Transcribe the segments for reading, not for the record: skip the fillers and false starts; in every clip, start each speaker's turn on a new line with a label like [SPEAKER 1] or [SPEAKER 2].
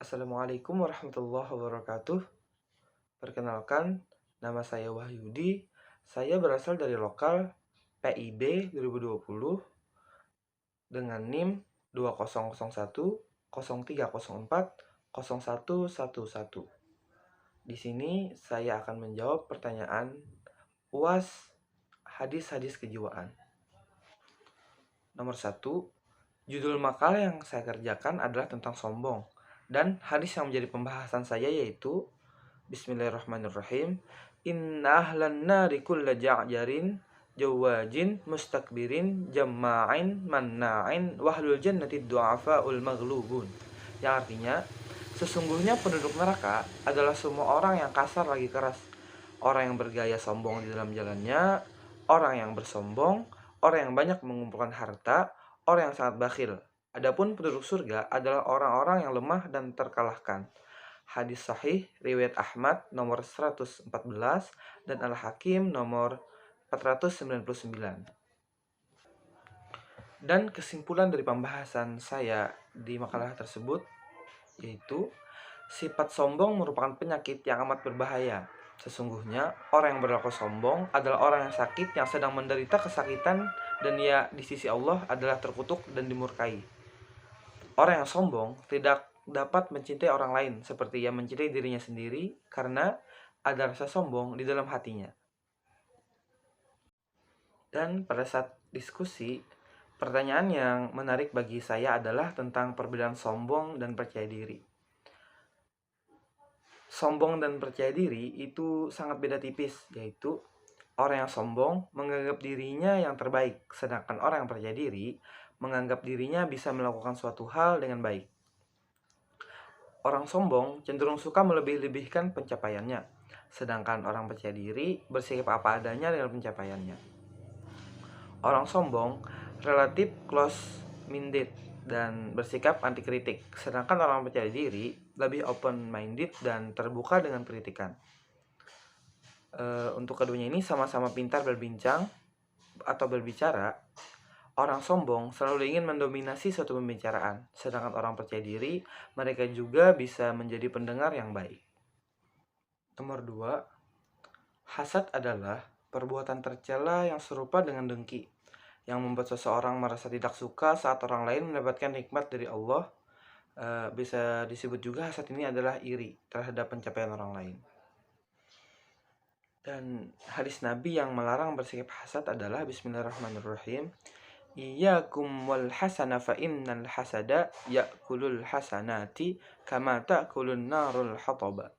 [SPEAKER 1] Assalamualaikum warahmatullahi wabarakatuh. Perkenalkan, nama saya Wahyudi. Saya berasal dari lokal PIB 2020 dengan NIM 2001 0304 0111. Di sini saya akan menjawab pertanyaan UAS hadis-hadis kejiwaan. Nomor 1, judul makalah yang saya kerjakan adalah tentang sombong. Dan hadis yang menjadi pembahasan saya yaitu Bismillahirrahmanirrahim. Inna ahlan nari kulla ja'jarin jawajin mustakbirin jamma'in manna'in wahlul jannati du'afa'ul maghlubun. Yang artinya, sesungguhnya penduduk neraka adalah semua orang yang kasar lagi keras, orang yang bergaya sombong di dalam jalannya, orang yang bersombong, orang yang banyak mengumpulkan harta, orang yang sangat bakhil. Adapun penduduk surga adalah orang-orang yang lemah dan terkalahkan. Hadis sahih riwayat Ahmad nomor 114 dan Al-Hakim nomor 499. Dan kesimpulan dari pembahasan saya di makalah tersebut yaitu sifat sombong merupakan penyakit yang amat berbahaya. Sesungguhnya orang yang berlaku sombong adalah orang yang sakit, yang sedang menderita kesakitan, dan ia di sisi Allah adalah terkutuk dan dimurkai. Orang yang sombong tidak dapat mencintai orang lain seperti ia mencintai dirinya sendiri karena ada rasa sombong di dalam hatinya. Dan pada saat diskusi, pertanyaan yang menarik bagi saya adalah tentang perbedaan sombong dan percaya diri. Sombong dan percaya diri itu sangat beda tipis, yaitu orang yang sombong menganggap dirinya yang terbaik, sedangkan orang yang percaya diri menganggap dirinya bisa melakukan suatu hal dengan baik. Orang sombong cenderung suka melebih-lebihkan pencapaiannya, sedangkan orang percaya diri bersikap apa adanya dengan pencapaiannya. Orang sombong relatif close-minded dan bersikap anti kritik, sedangkan orang percaya diri lebih open-minded dan terbuka dengan kritikan. Untuk keduanya ini sama-sama pintar berbincang atau berbicara. Orang sombong selalu ingin mendominasi suatu pembicaraan, sedangkan orang percaya diri, mereka juga bisa menjadi pendengar yang baik. Nomor 2, hasad adalah perbuatan tercela yang serupa dengan dengki, yang membuat seseorang merasa tidak suka saat orang lain mendapatkan nikmat dari Allah. Bisa disebut juga hasad ini adalah iri terhadap pencapaian orang lain. Dan hadis Nabi yang melarang bersikap hasad adalah Bismillahirrahmanirrahim. Iyyakum wal hasana fa innal hasada ya'kulul hasanati kama ta'kulun narul hataba.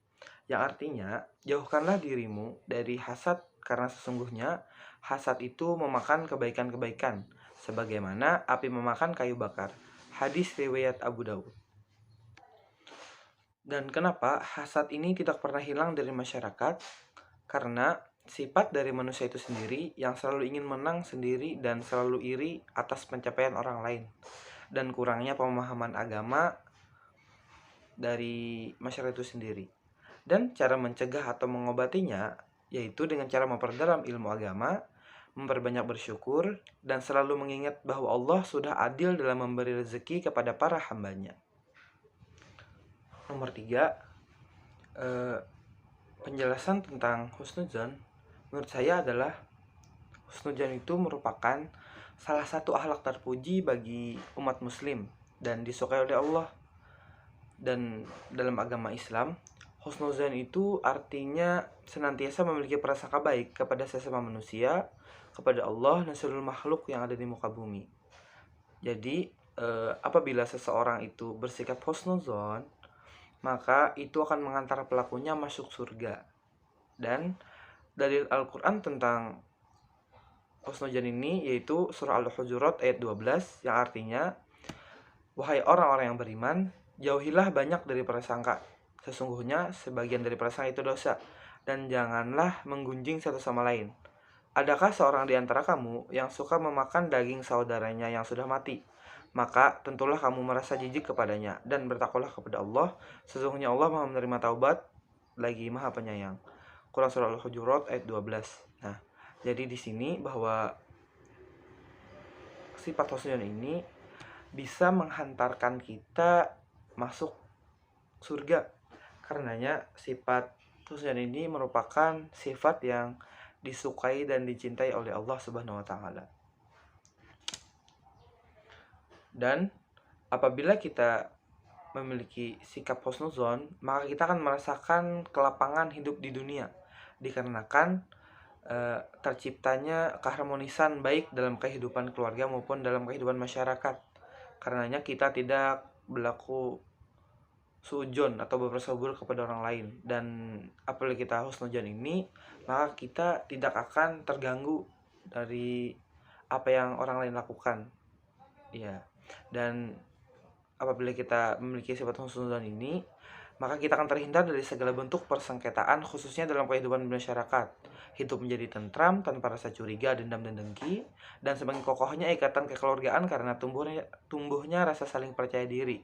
[SPEAKER 1] Yang artinya, jauhkanlah dirimu dari hasad karena sesungguhnya hasad itu memakan kebaikan-kebaikan sebagaimana api memakan kayu bakar. Hadis riwayat Abu Dawud. Dan kenapa hasad ini tidak pernah hilang dari masyarakat? Karena sifat dari manusia itu sendiri yang selalu ingin menang sendiri dan selalu iri atas pencapaian orang lain, dan kurangnya pemahaman agama dari masyarakat itu sendiri. Dan cara mencegah atau mengobatinya yaitu dengan cara memperdalam ilmu agama, memperbanyak bersyukur, dan selalu mengingat bahwa Allah sudah adil dalam memberi rezeki kepada para hambanya. Nomor 3, penjelasan tentang husnudzon menurut saya adalah husnudzon itu merupakan salah satu akhlak terpuji bagi umat muslim dan disukai oleh Allah. Dan dalam agama Islam, husnudzon itu artinya senantiasa memiliki prasangka baik kepada sesama manusia, kepada Allah dan seluruh makhluk yang ada di muka bumi. Jadi apabila seseorang itu bersikap husnudzon, maka itu akan mengantar pelakunya masuk surga. Dan dalil Al-Quran tentang husnudzon ini yaitu surah Al-Hujurat ayat 12 yang artinya, wahai orang-orang yang beriman, jauhilah banyak dari prasangka, sesungguhnya sebagian dari prasangka itu dosa, dan janganlah menggunjing satu sama lain. Adakah seorang di antara kamu yang suka memakan daging saudaranya yang sudah mati? Maka tentulah kamu merasa jijik kepadanya, dan bertakwalah kepada Allah, sesungguhnya Allah Maha menerima taubat lagi Maha penyayang. Quran surah Al-Hujurat ayat 12. Nah, jadi di sini bahwa sifat husnudzon ini bisa menghantarkan kita masuk surga. Karenanya sifat husnudzon ini merupakan sifat yang disukai dan dicintai oleh Allah Subhanahu wa taala. Dan apabila kita memiliki sikap husnudzon, maka kita akan merasakan kelapangan hidup di dunia, dikarenakan terciptanya keharmonisan baik dalam kehidupan keluarga maupun dalam kehidupan masyarakat. Karenanya kita tidak berlaku suudzon atau berprasangka buruk kepada orang lain, dan apabila kita husnudzon ini, maka kita tidak akan terganggu dari apa yang orang lain lakukan. Ya. Dan apabila kita memiliki sifat husnudzon ini, maka kita akan terhindar dari segala bentuk persengketaan, khususnya dalam kehidupan masyarakat. Hidup menjadi tentram tanpa rasa curiga, dendam, dan dengki, dan semakin kokohnya ikatan kekeluargaan karena tumbuhnya rasa saling percaya diri.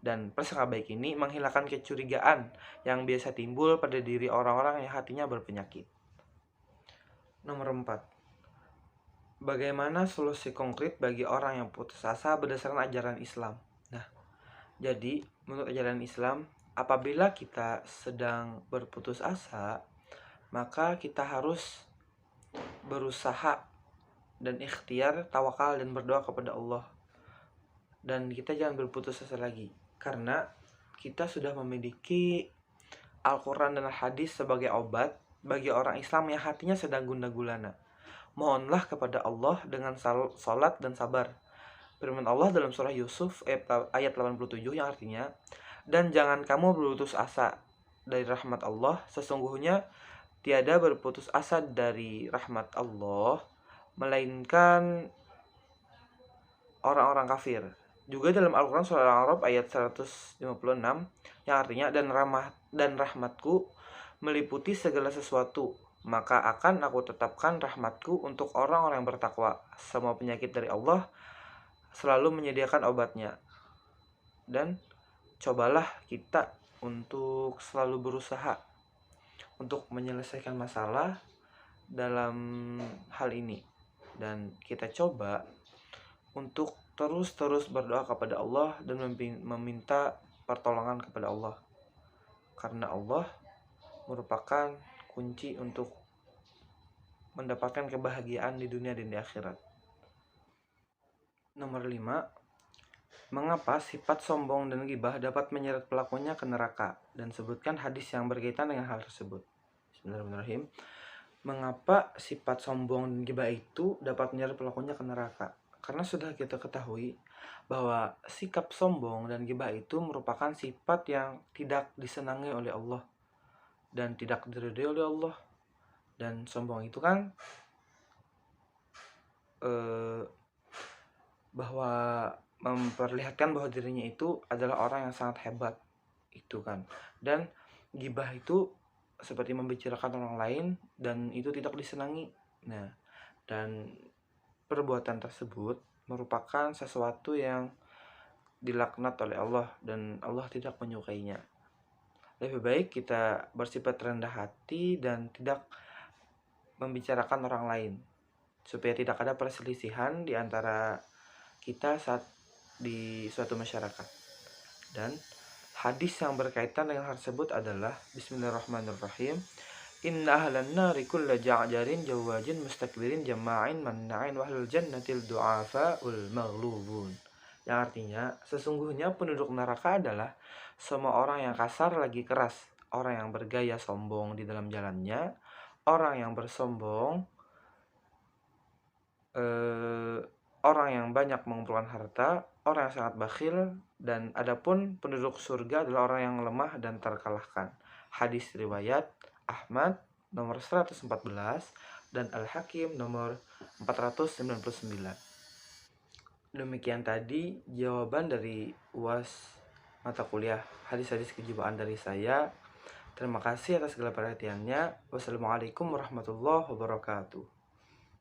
[SPEAKER 1] Dan prasangka baik ini menghilangkan kecurigaan yang biasa timbul pada diri orang-orang yang hatinya berpenyakit. Nomor 4. Bagaimana solusi konkret bagi orang yang putus asa berdasarkan ajaran Islam? Nah, jadi menurut ajaran Islam, apabila kita sedang berputus asa, maka kita harus berusaha dan ikhtiar, tawakal, dan berdoa kepada Allah. Dan kita jangan berputus asa lagi, karena kita sudah memiliki Al-Quran dan Al-Hadis sebagai obat bagi orang Islam yang hatinya sedang gundah gulana. Mohonlah kepada Allah dengan salat dan sabar. Firman Allah dalam surah Yusuf ayat 87 yang artinya, dan jangan kamu berputus asa dari rahmat Allah, sesungguhnya tiada berputus asa dari rahmat Allah melainkan orang-orang kafir. Juga dalam Al-Quran surah Al-A'raf ayat 156 yang artinya, dan rahmatku meliputi segala sesuatu, maka akan aku tetapkan rahmatku untuk orang-orang yang bertakwa. Semua penyakit dari Allah selalu menyediakan obatnya. Dan cobalah kita untuk selalu berusaha untuk menyelesaikan masalah dalam hal ini, dan kita coba untuk terus berdoa kepada Allah dan meminta pertolongan kepada Allah, karena Allah merupakan kunci untuk mendapatkan kebahagiaan di dunia dan di akhirat. Nomor 5. Mengapa sifat sombong dan ghibah dapat menyeret pelakunya ke neraka? Dan sebutkan hadis yang berkaitan dengan hal tersebut. Bismillahirrahmanirrahim. Mengapa sifat sombong dan ghibah itu dapat menyeret pelakunya ke neraka? Karena sudah kita ketahui bahwa sikap sombong dan ghibah itu merupakan sifat yang tidak disenangi oleh Allah dan tidak diridhoi oleh Allah. Dan sombong itu kan bahwa memperlihatkan bahwa dirinya itu adalah orang yang sangat hebat, itu kan. Dan ghibah itu seperti membicarakan orang lain, dan itu tidak disenangi. Nah, dan perbuatan tersebut merupakan sesuatu yang dilaknat oleh Allah, dan Allah tidak menyukainya. Lebih baik kita bersifat rendah hati dan tidak membicarakan orang lain, supaya tidak ada perselisihan di antara kita saat di suatu masyarakat. Dan hadis yang berkaitan dengan hal tersebut adalah Bismillahirrahmanirrahim. Inna ahlan nari kulla ja'jarin jawajin mustakbirin jama'in manna'in wahlul jannatil du'afa'ul maghlubun. Yang artinya, sesungguhnya penduduk neraka adalah semua orang yang kasar lagi keras, orang yang bergaya sombong di dalam jalannya, orang yang bersombong, orang yang banyak mengumpulkan harta, orang yang sangat bakhil, dan adapun penduduk surga adalah orang yang lemah dan terkalahkan. Hadis riwayat Ahmad nomor 114 dan Al-Hakim nomor 499. Demikian tadi jawaban dari UAS mata kuliah hadis-hadis kejiwaan dari saya. Terima kasih atas segala perhatiannya. Wassalamualaikum warahmatullahi wabarakatuh.